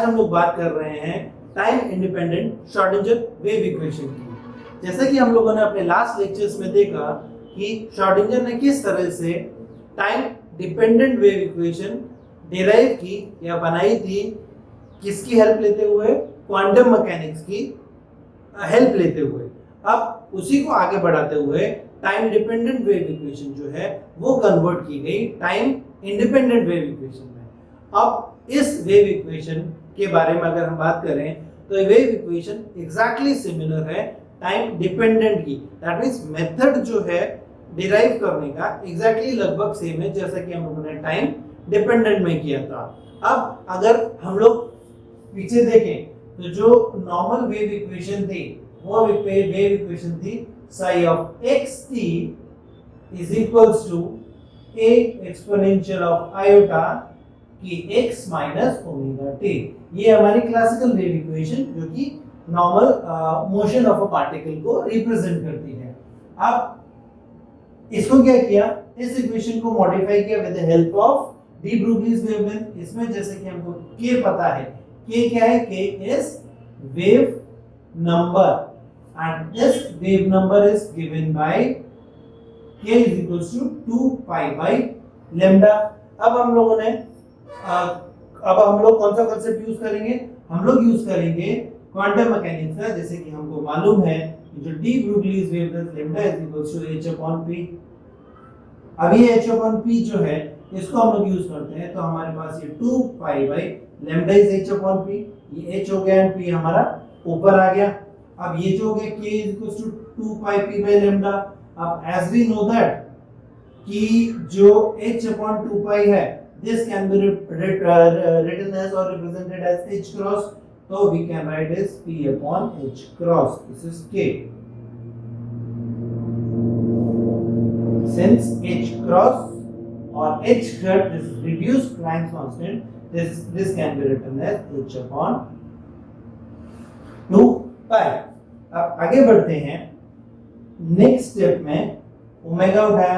आज हम लोग बात कर रहे हैं time independent Schrodinger wave equation की। जैसा कि हम लोगों ने अपने लास्ट लेक्चर्स में देखा कि श्रोडिंगर ने किस तरह से time dependent wave equation derive की या बनाई थी, किसकी हेल्प लेते हुए, क्वांटम मैकेनिक्स की हेल्प लेते हुए। अब उसी को आगे बढ़ाते हुए टाइम डिपेंडेंट वेव इक्वेशन जो है वो कन्वर्ट की गई टाइम इंडिपेंडेंट वेव इक्वेशन में। अब इस वेव इक्वेशन के बारे में अगर हम बात करें तो ये वेव इक्वेशन एग्जैक्टली सिमिलर है टाइम डिपेंडेंट की। दैट मींस मेथड जो है डिराइव करने का एग्जैक्टली लगभग सेम है जैसा कि हम लोगों ने टाइम डिपेंडेंट में किया था। अब अगर हम लोग पीछे देखें तो जो नॉर्मल वेव इक्वेशन थी वो वेव इक्वेशन थी psi of xt is equals to a exponential of iota की x minus omega t। ये हमारी क्लासिकल वेव इक्वेशन जो कि normal motion of a particle को रिप्रेजेंट करती है। अब इसको क्या किया, इस इक्वेशन को मॉडिफाई किया with the help of de Broglie's wavelength. इसमें जैसे कि हमको k पता है, k क्या है, k is wave number and this wave number is given by k is equals to 2 pi by lambda। अब हम लोगों ने अब हम लोग कौन सा कांसेप्ट यूज करेंगे, हम लोग यूज करेंगे क्वांटम मैकेनिक्स का। जैसे कि हमको मालूम है जो de Broglie's wavelength lambda is equals to h upon p। अब ये h upon p जो है इसको हम लोग यूज करते हैं तो हमारे पास ये 2 pi by lambda is h upon p। ये h हो गया एंड p हमारा ऊपर आ गया। अब ये जो हो गया k is equals to 2 pi p by lambda। अब as we know that कि जो h upon 2 pi है this can be written as or represented as h cross, so we can write as p upon h cross। This is k। Since h cross or h hat is reduced Planck's constant, this can be written as h upon 2 pi। अब आगे बढ़ते हैं next step में। Omega उठाया,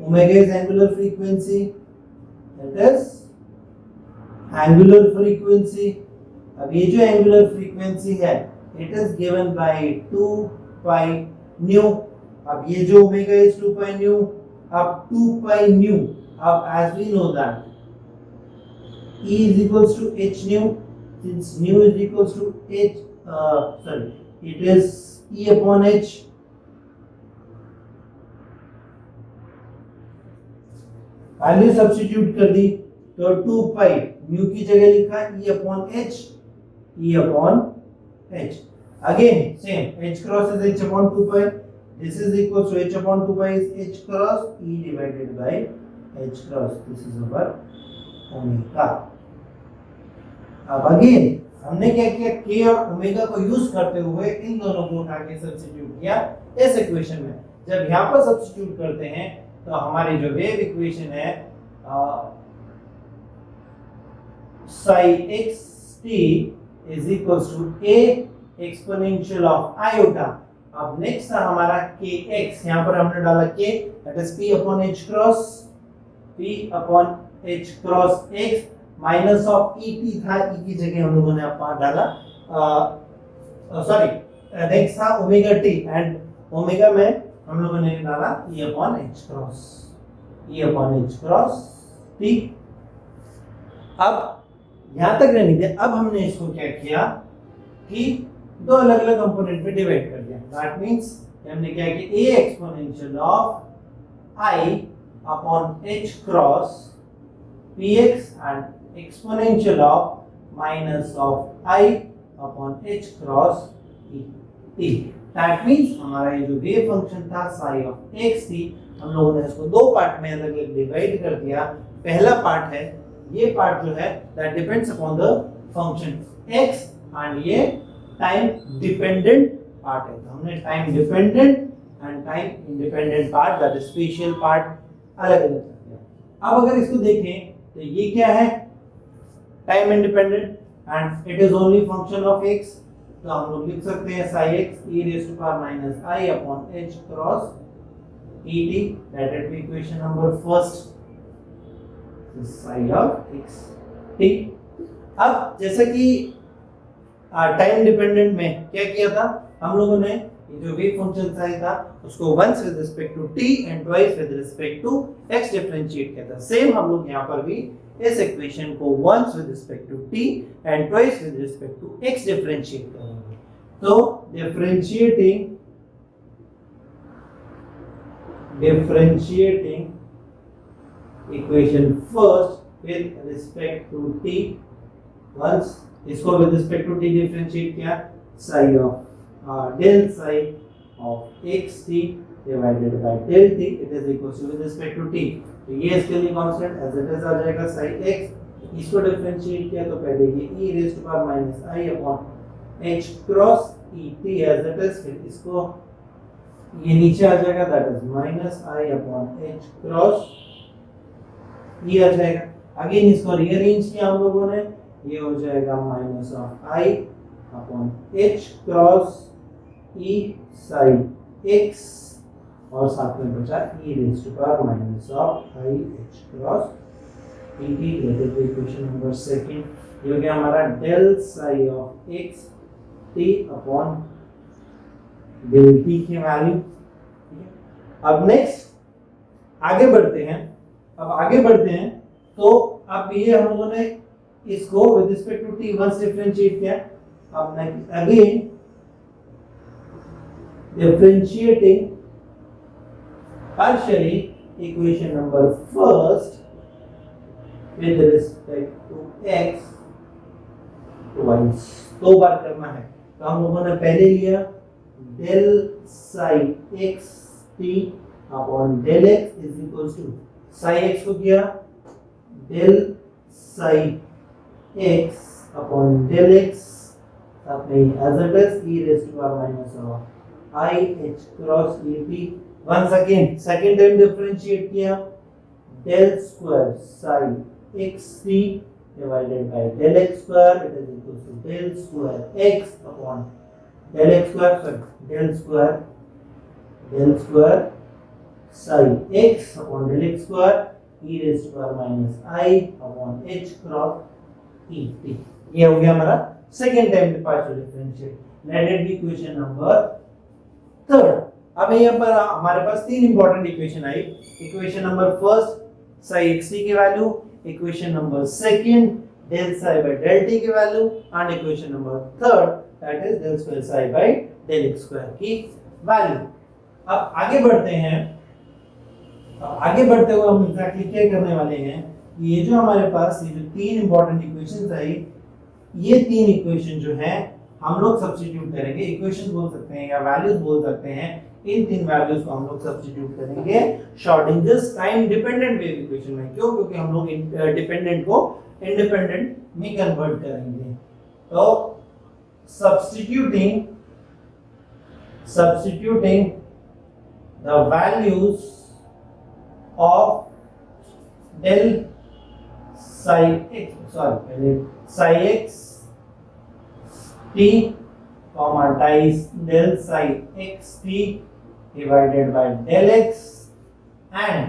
omega is angular frequency, that is angular frequency. अब ये जो angular frequency है it is given by 2 pi nu. अब ये जो ओमेगा इज 2 pi न्यू, अब 2 pi न्यू। अब as we know that E is equals to h nu, since nu is equals to h it is E upon h। Value substitute कर दी तो 2 pi new की जगह लिखा E upon h, E upon h। Again same h cross is h upon 2 pi, this is equals to h upon 2 pi is h cross E divided by h cross, this is our omega. अब again हमने क्या किया, k और omega को use करते हुए इन दोनों को उठा के सब्स्टिट्यूट किया इस इक्वेशन में। जब यहाँ पर सब्स्टिट्यूट करते हैं तो हमारी जो वेव इक्वेशन है psi xt is equals to a exponential of iota। अब नेक्स्ट था हमारा kx, यहाँ पर हमने डाला k, that is p upon h cross, p upon h cross x minus of et था, e की जगह हम लोगों ने अपना डाला सॉरी नेक्स्ट था ओमेगा t एंड ओमेगा में हम लोगों ने डाला e upon h cross, e upon h cross t। अब यहां तक रहने दे। अब हमने इसको क्या किया कि दो अलग अलग कंपोनेंट में डिवाइड कर दिया। दैट मींस हमने क्या किया, a exponential of i upon h cross px and exponential of minus of I upon h cross t। That means हमारा ये जो वेव फंक्शन था psi of xt, हम लोगों ने इसको दो पार्ट में अलग अलग डिवाइड कर दिया। पहला पार्ट है ये पार्ट जो है that depends upon the function x and ये टाइम डिपेंडेंट पार्ट है। तो हमने time dependent and time independent part that is special part अलग अलग कर दिया। अब अगर इसको देखें तो ये क्या है, time independent and it is only function of x। तो हम लोग लिख सकते हैं psi x e raised to power minus I upon h cross et, that is equation number first, psi of x t। अब जैसे कि टाइम डिपेंडेंट में क्या किया था हम लोगों ने, ये जो वेव फंक्शन साइन था उसको once with respect to t and twice with respect to x differentiate किया था। सेम हम लोग यहाँ पर भी इस इक्वेशन को once with respect to t and twice with respect to x differentiate करेंगे। तो differentiating equation first with respect to t, once इसको with respect to t differentiate किया, psi of del psi of xt divided by del t, it is equal to with respect to t, तो ये इसके लिए constant as it is आ जाएगा psi x, इसको differentiate किया तो पहले ये e raised to power minus I upon h cross e t as it is, फिर इसको ये नीचे आ जाएगा that is minus I upon h cross ये आ जाएगा। अगेन इसको रीअरेंज किया हम लोगों ने, ये हो जाएगा minus of I upon h cross e sine x और साथ में बचा e raise to power minus of I h cross e t। That is equation number second. ये हो गया हमारा del psi of x t upon del t की value. अब नेक्स्ट आगे बढ़ते हैं। तो अब ये हम लोगों ने इसको with respect to t once differentiate किया। अब again differentiating partially equation number first with respect to x twice, दो बार करना है। तो हम लोगों ने पहले लिया del psi x t upon del x is equals to psi x को किया del psi x upon del x, साथ में as it is e raised to power minus of I h cross e t। once again second time differentiate किया del square psi x t divided by del x square, it is equals to del square x upon del x square, sorry del square psi x upon del x square e raised to power minus I upon h cross e t। ये हो गया हमारा second time partial differentiate. Let it be equation number third. अब यहाँ पर हमारे पास तीन इंपॉर्टेंट इक्वेशन आई। Equation number first psi x t की value, equation number second del psi by del t की value, and equation number third that is del square psi by del x square की value. अब आगे बढ़ते हैं। आगे बढ़ते हुए हम एग्जैक्टली क्या करने वाले हैं, ये जो हमारे पास ये जो तीन इंपॉर्टेंट इक्वेशंस आई, ये तीन इक्वेशन जो हैं हम लोग सब्स्टिट्यूट करेंगे। इक्वेशन बोल सकते हैं या वैल्यूज बोल सकते हैं। इन तीन वैल्यूज को हम लोग सब्स्टिट्यूट करेंगे Schrödinger's time dependent wave equation में। क्यों? क्योंकि हम लोग डिपेंडेंट को इंडिपेंडेंट में कन्वर्ट करेंगे। तो substituting the values of del psi x t comma del psi x t divided by del x and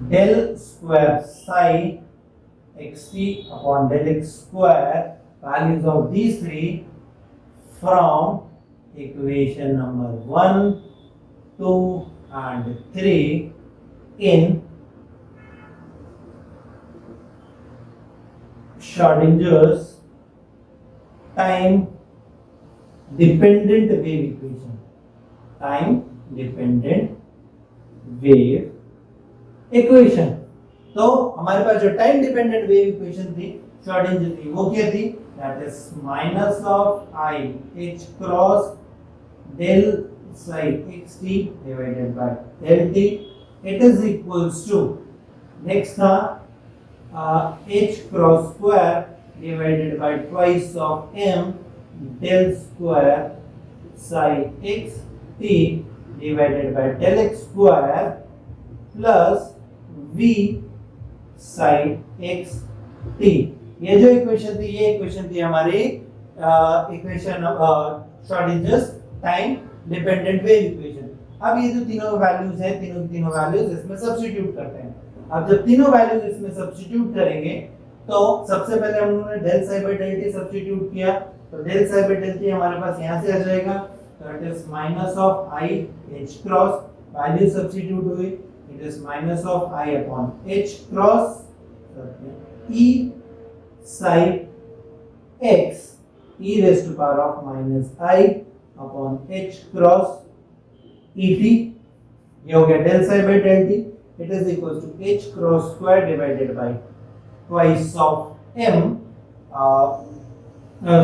del square psi x t upon del x square, values of these three from equation number 1, 2 and 3 in Schrodinger's time dependent wave equation। time dependent wave equation। तो हमारे पास जो time dependent wave equation थी Schrodinger थी, वो क्या थी? That is minus of I h cross del psi x t divided by del t, it is equals to next था h cross square divided by twice of m del square psi x t divided by del x square plus v psi x t। ये जो equation थी, ये equation थी हमारी equation Schrödinger's time dependent wave equation. अब ये जो तीनों वैल्यूज हैं, तीनों वैल्यूज इसमें सब्स्टिट्यूट करते हैं। अब जब तीनों वैल्यूज इसमें सब्स्टिट्यूट करेंगे तो सबसे पहले हम लोगों ने del psi by del t substitute किया, तो del psi by del t हमारे पास यहाँ से आ जाएगा, तो it is minus of i h cross, value substitute हुई, it is minus of i upon h cross e psi x e raised to power of minus I upon h cross et, ये हो गया del psi by del t, it is equal to h cross square divided by twice of m,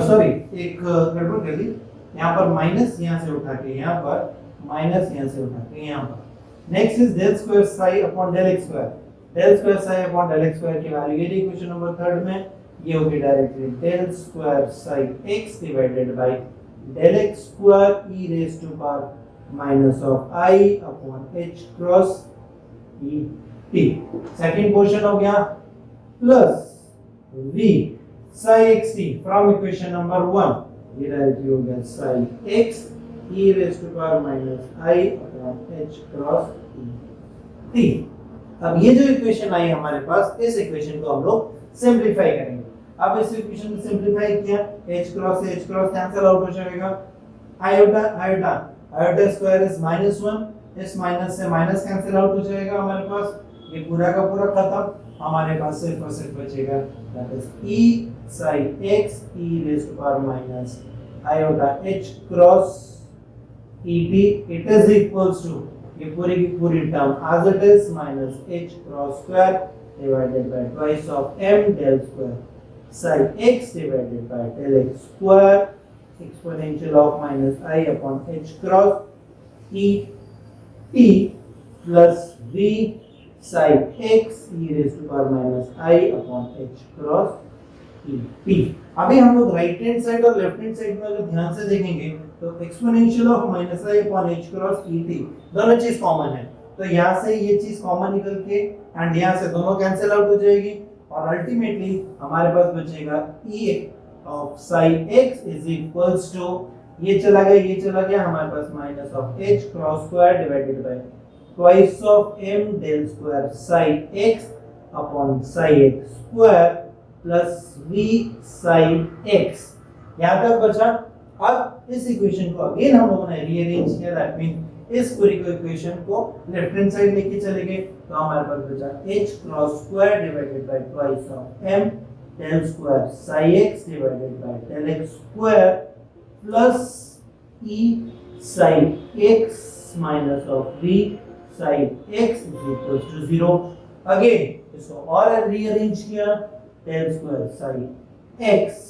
sorry एक गड़बड़ कर दी, यहाँ पर minus यहाँ से उठा के यहाँ पर, माइनस यहाँ से उठा के यहाँ पर। Next is del square psi upon del x square, del square psi upon del x square की वैल्यू ये इक्वेशन नंबर 3 में, ये होगी directly del square sine x divided by del x square e raise to power minus of i upon h cross e t। Second question हो गया plus v sine x t from equation number 1, ये directly हो गया sine x e raise to power minus i upon h cross e t। अब ये जो equation आई हमारे पास, इस इक्वेशन को हम लोग सिंपलीफाई करेंगे। अब इस इक्वेशन को सिंपलीफाई किया, h क्रॉस से h क्रॉस कैंसिल आउट हो जाएगा, iota iota iota square is -1, इस माइनस से माइनस कैंसिल आउट हो जाएगा हमारे पास, ये पूरा का पूरा खत्म, हमारे पास सिर्फ और सिर्फ बचेगा that is e sin x e raised to power minus iota h cross et, it is equals to, ये पूरी की पूरी term as it is minus h cross square divided by twice of m del square sin x divided by del x square exponential of minus I upon h cross e t plus v sin x e raised to power minus I upon h cross e t। अभी हम लोग right hand side और left hand side में अगर ध्यान से देखेंगे तो exponential of minus I upon h cross e t दोनों चीज कॉमन है, तो यहाँ से ये चीज कॉमन निकल के एंड यहाँ से दोनों कैंसिल आउट हो जाएगी और अल्टीमेटली हमारे पास बचेगा e of sin x is equals to, ये चला गया हमारे पास minus of h cross square divided by twice of m del square sin x upon sin x square plus v sin x, यहाँ तक बचा। अब इस इक्वेशन को अगेन हम लोगों ने रीअरेंज किया, दैट मीन इस पूरी को इक्वेशन को लेफ्ट हैंड साइड लेके चले गए, तो हमारे पास बचा h cross square divided by twice of m del square sin x divided by del x square plus e sin x minus of v sin x is equal to 0। Again इसको और rearrange किया, del square sin x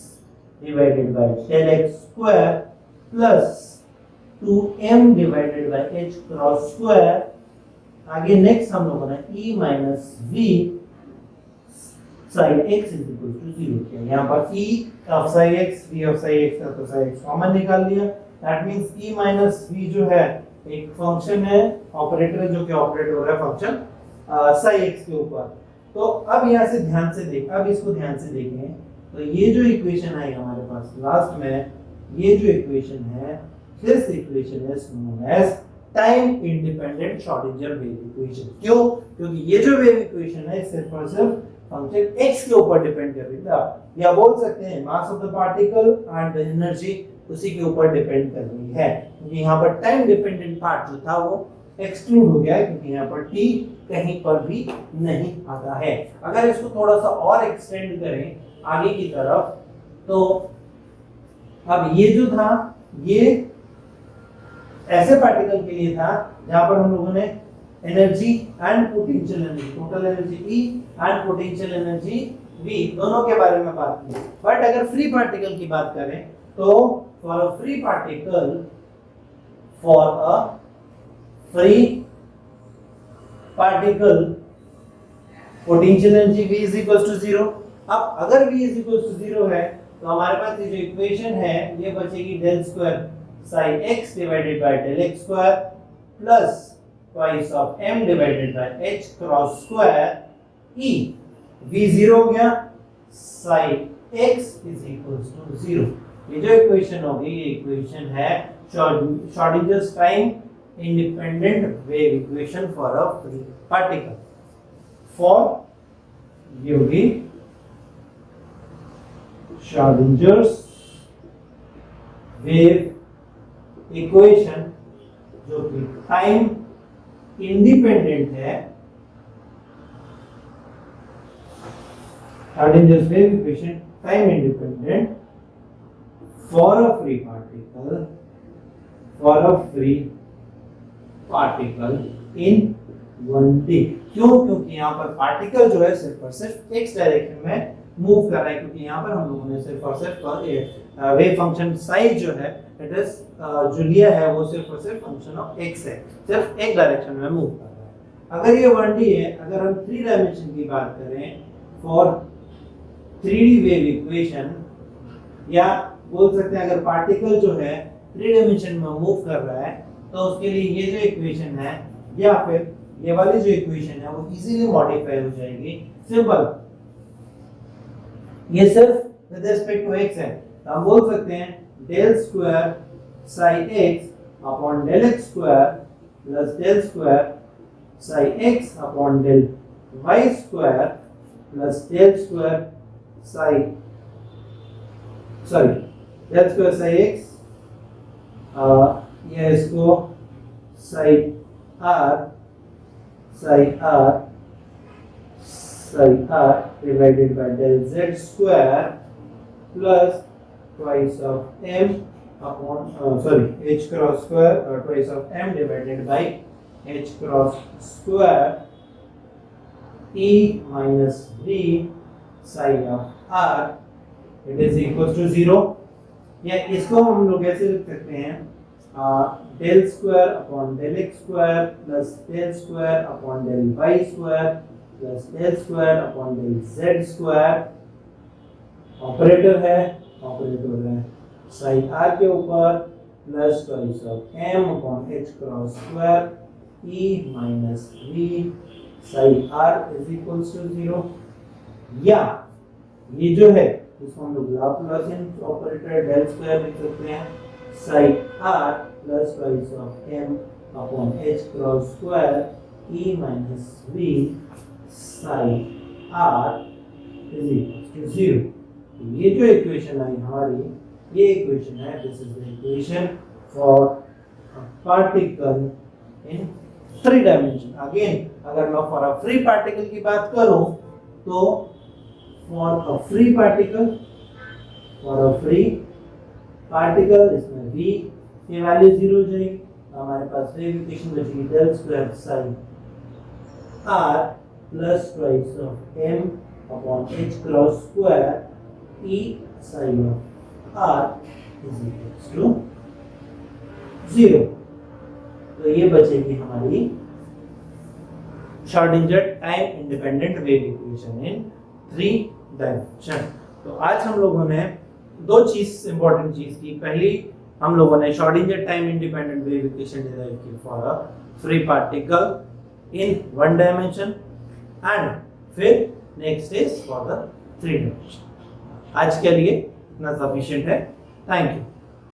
divided by del x square plus 2m divided by h cross square। आगे next हम लोगों ने e minus v sin x is equal to 0 किया, यहाँ पर e of sin x v of sin x का तो sin x common निकाल लिया, that means e minus v जो है एक फंक्शन है, ऑपरेटर है जो कि ऑपरेट हो रहा है फंक्शन sin x के ऊपर। तो अब यहाँ से ध्यान से देख, अब इसको ध्यान से देखें तो ये जो इक्वेशन है हमारे पास लास्ट में, ये जो इक्वेशन है this equation is known as time independent Schrodinger wave equation. क्यों? क्योंकि ये जो वेव इक्वेशन है सिर्फ और सिर्फ फंक्शन x के ऊपर डिपेंड कर रही है, या बोल सकते हैं mass of the particle and energy उसी के ऊपर डिपेंड कर रही है, क्योंकि यहाँ पर टाइम डिपेंडेंट पार्ट जो था वो एक्सक्लूड हो गया है, क्योंकि यहाँ पर t कहीं पर भी नहीं आता है। अगर इसको थोड़ा सा और एक्सटेंड करें आगे की तरफ, तो अब ये जो था ये ऐसे पार्टिकल के लिए था जहां पर हम लोगों ने energy and potential energy, total energy E and potential energy V दोनों के बारे में बात की। बट अगर फ्री पार्टिकल की बात करें तो for a free particle potential energy V is equal to 0। अब अगर v इज इक्वल टू 0 है तो हमारे पास ये जो इक्वेशन है ये बचेगी del square sin x divided by del x square plus twice of m divided by h cross square e, v 0 हो गया, sin x is equal to 0। ये जो इक्वेशन होगी ये इक्वेशन है Schrodinger's time independent wave equation for a free particle. For ये होगी Schrodinger's wave equation जो कि टाइम इंडिपेंडेंट है, Schrodinger's wave equation time independent for a free particle in 1D। क्यों? क्योंकि यहाँ पर पार्टिकल जो है सिर्फ और सिर्फ x डायरेक्शन में मूव कर रहा है, क्योंकि यहाँ पर हम लोगों ने सिर्फ और सिर्फ वेव फंक्शन साइज जो है इट इज जो लिया है वो सिर्फ और सिर्फ फंक्शन ऑफ x है, सिर्फ एक डायरेक्शन में मूव कर रहा है। अगर ये 1D है, अगर हम 3 डायमेंशन की बात करें फॉर 3D वेव इक्वेशन, या बोल सकते हैं अगर पार्टिकल जो है 3 डायमेंशन में मूव कर रहा है तो उसके लिए ये जो इक्वेशन है या फिर ये वाली जो इक्वेशन है वो इजीली मॉडिफाई हो जाएगी। सिंपल, ये सिर्फ विद रिस्पेक्ट टू x है, तो हम बोल सकते हैं del square psi x upon del x square plus del square psi x upon del y square plus del square psi del square psi x, ये इसको psi r divided by del z square plus twice of m upon h cross square twice of m divided by h cross square e minus v psi of r, it is equals to 0। या इसको हम लोग ऐसे लिख सकते हैं del square upon del x square plus del square upon del y square plus del square upon del z square। Operator है psi r के ऊपर plus twice of m upon h cross square e minus v psi r is equals to 0। या ये जो है इसको हम लोग लाप्लासियन ऑपरेटर del square लिख सकते हैं psi r plus twice of m upon h cross square e minus v psi r is equals to 0। ये जो इक्वेशन आई हमारी, ये इक्वेशन है, this is the equation for particle in 3 dimension. Again अगर मैं फॉर अ फ्री पार्टिकल की बात करूं तो फॉर अ फ्री पार्टिकल इसमें v की वैल्यू 0 हो जाएगी, हमारे पास वेव इक्वेशन बचेगी del square psi r plus twice of m upon h cross square e psi of r is equals to 0। तो ये बचेगी हमारी Schrodinger time independent wave equation in 3 dimension. तो आज हम लोगों ने दो इंपॉर्टेंट चीज की। पहली हम लोगों ने Schrodinger time independent wave equation derive की for a free particle in 1 dimension, and फिर next is for the 3 dimension. आज के लिए इतना सफिशिएंट है। Thank you.